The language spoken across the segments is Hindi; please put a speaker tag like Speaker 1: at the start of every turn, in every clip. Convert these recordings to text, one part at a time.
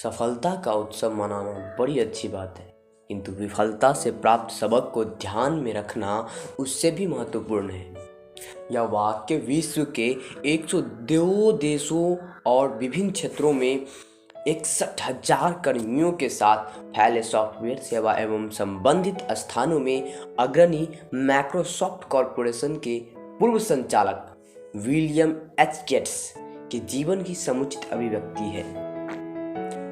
Speaker 1: सफलता का उत्सव मनाना बड़ी अच्छी बात है, किंतु विफलता से प्राप्त सबक को ध्यान में रखना उससे भी महत्वपूर्ण है। यह वाक्य विश्व के 102 देशों और विभिन्न क्षेत्रों में 61,000 कर्मियों के साथ फैले सॉफ्टवेयर सेवा एवं संबंधित स्थानों में अग्रणी माइक्रोसॉफ्ट कॉरपोरेशन के पूर्व संचालक विलियम एच गेट्स के जीवन की समुचित अभिव्यक्ति है।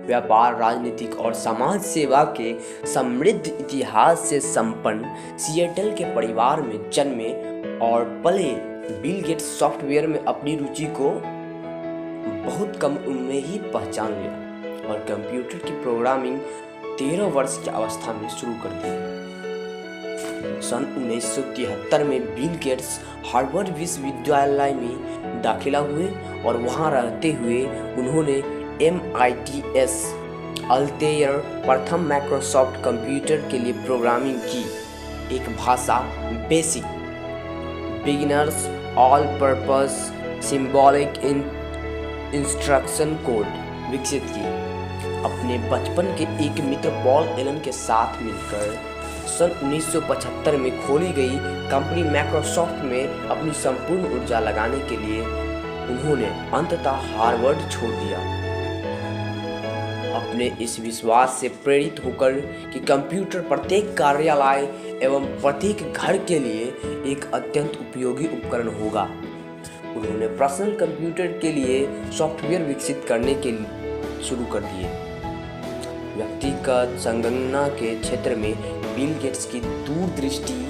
Speaker 1: व्यापार, राजनीतिक और समाज सेवा के समृद्ध इतिहास से संपन्न सिएटल के परिवार में जन्मे और पले बिल गेट्स सॉफ्टवेयर में अपनी रुचि को बहुत कम उम्र में ही पहचान लिया और कंप्यूटर की प्रोग्रामिंग 13 वर्ष की अवस्था में शुरू कर दी। सन 1973 में बिल गेट्स हार्वर्ड विश्वविद्यालय में दाखिला हुए और वहां रहते हुए उन्होंने MIT's अल्तेयर प्रथम माइक्रोसॉफ्ट कंप्यूटर के लिए प्रोग्रामिंग की एक भाषा basic beginners all purpose symbolic instruction code विकसित की। अपने बचपन के एक मित्र पॉल एलन के साथ मिलकर सन 1975 में खोली गई कंपनी माइक्रोसॉफ्ट में अपनी संपूर्ण ऊर्जा लगाने के लिए उन्होंने अंततः हार्वर्ड छोड़ दिया। अपने इस विश्वास से प्रेरित होकर कि कंप्यूटर प्रत्येक कार्यालय एवं प्रत्येक घर के लिए एक अत्यंत उपयोगी उपकरण होगा, उन्होंने पर्सनल कंप्यूटर के लिए सॉफ्टवेयर विकसित करने के शुरू कर दिए। व्यक्तिगत संगणना के क्षेत्र में बिल गेट्स की दूरदृष्टि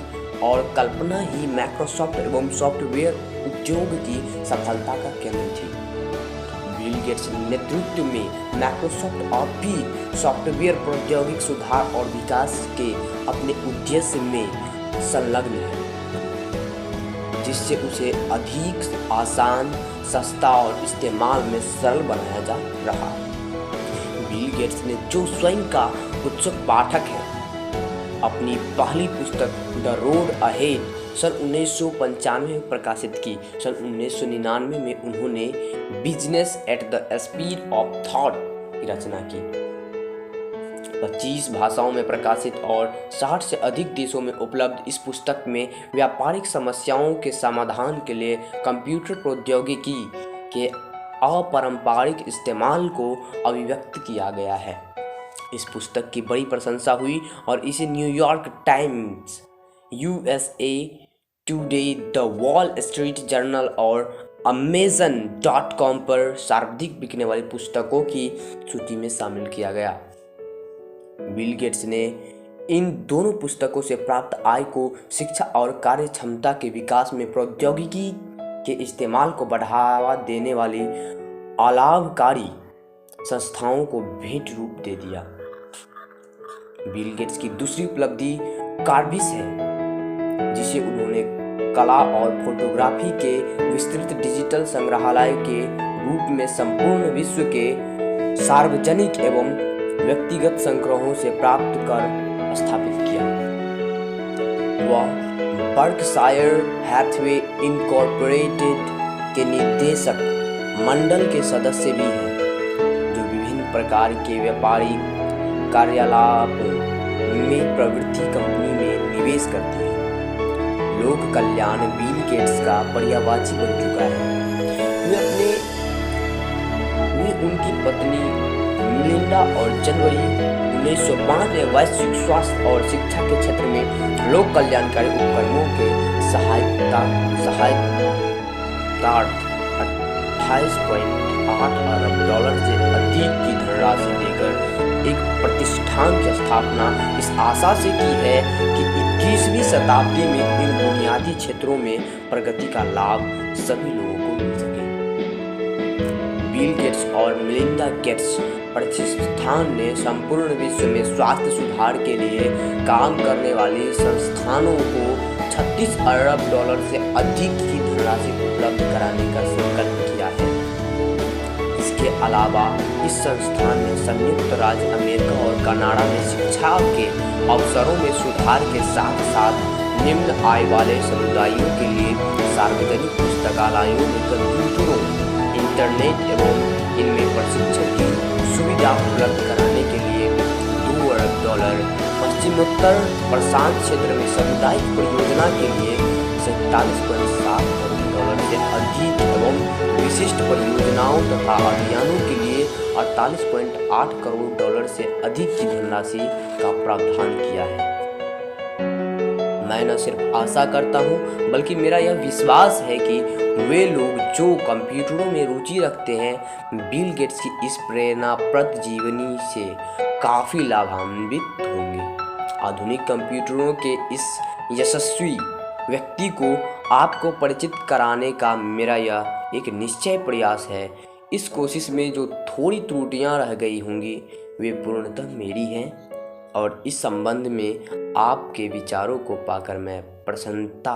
Speaker 1: और कल्पना ही माइक्रोसॉफ्ट एवं सॉफ्टवेयर उद्योग की सफलता का केंद्र थी। बिल गेट्स नेतृत्व में माइक्रोसॉफ्ट अब भी सॉफ्टवेयर प्रौद्योगिक सुधार और विकास के अपने उद्देश्य में संलग्न है, जिससे उसे अधिक आसान, सस्ता और इस्तेमाल में सरल बनाया जा रहा है। बिल गेट्स ने, जो स्वयं का उत्सुक पाठक है, अपनी पहली पुस्तक द रोड अहेड सन 1995 में प्रकाशित की। सन 1999 में उन्होंने business at the speed of thought की रचना की। 25 भाषाओं में प्रकाशित और 60 से अधिक देशों में उपलब्ध इस पुस्तक में व्यापारिक समस्याओं के समाधान के लिए कंप्यूटर प्रौद्योगिकी के अपारंपरिक इस्तेमाल को अभिव्यक्त किया गया है। इस पुस्तक की बड़ी प्रशंसा हुई और इसे New York times, USA today, the wall street journal और Amazon.com पर सर्वाधिक बिकने वाली पुस्तकों की सूची में शामिल किया गया। बिल गेट्स ने इन दोनों पुस्तकों से प्राप्त आय को शिक्षा और कार्य क्षमता के विकास में प्रौद्योगिकी के इस्तेमाल को बढ़ावा देने वाली अलाभकारी संस्थाओं को भेंट रूप दे दिया। बिल गेट्स की दूसरी उपलब्धि कार्बिस है, जिसे उन्होंने कला और फोटोग्राफी के विस्तृत डिजिटल संग्रहालय के रूप में संपूर्ण विश्व के सार्वजनिक एवं व्यक्तिगत संग्रहों से प्राप्त कर स्थापित किया। वह बर्कशायर हैथवे इनकॉर्पोरेटेड के निदेशक मंडल के सदस्य भी हैं, जो विभिन्न प्रकार के व्यापारिक कार्यालापों में प्रवृत्ति कंपनी में निवेश करती है। लोक कल्याण बिल गेट्स का पर्यायवाची बन चुका है। वे उनकी पत्नी मिलिंडा और जनवरी 1905 में वैश्विक स्वास्थ्य और शिक्षा के क्षेत्र में लोक कल्याणकारी उपक्रमों के सहायतार्थ 28.8 अरब डॉलर से अधिक की धनराशि देकर एक प्रतिष्ठान की स्थापना इस आशा से की है कि 21वीं शताब्दी में इन बुनियादी क्षेत्रों में प्रगति का लाभ सभी लोगों को मिल सके। बिल गेट्स और मिलिंडा गेट्स प्रतिष्ठान ने संपूर्ण विश्व में स्वास्थ्य सुधार के लिए काम करने वाली संस्थानों को 36 अरब डॉलर से अधिक की धनराशि उपलब्ध कराने का संकल्प किया है। इसके अलावा इस संस्थान ने संयुक्त राज्य अमेरिका और कनाडा में शिक्षा के अवसरों में सुधार के साथ साथ निम्न आय वाले समुदायों के लिए सार्वजनिक पुस्तकालयों में कंप्यूटरों, इंटरनेट एवं इनमें प्रशिक्षण की सुविधा ऊर्जा उपलब्ध कराने के लिए $2 अरब, पश्चिमोत्तर प्रशांत क्षेत्र में सामुदायिक परियोजना के लिए $47.7 करोड़ से अधिक एवं विशिष्ट परियोजनाओं तथा अभियानों के लिए $48.8 करोड़ से अधिक की धनराशि का प्रावधान किया है। मैं न सिर्फ आशा करता हूँ बल्कि मेरा यह विश्वास है कि वे लोग जो कंप्यूटरों में रुचि रखते हैं बिल गेट्स की इस प्रेरणाप्रद जीवनी से काफ़ी लाभान्वित होंगे। आधुनिक कंप्यूटरों के इस यशस्वी व्यक्ति को आपको परिचित कराने का मेरा यह एक निश्चय प्रयास है। इस कोशिश में जो थोड़ी त्रुटियां रह गई होंगी वे पूर्णतः मेरी हैं और इस संबंध में आपके विचारों को पाकर मैं प्रसन्नता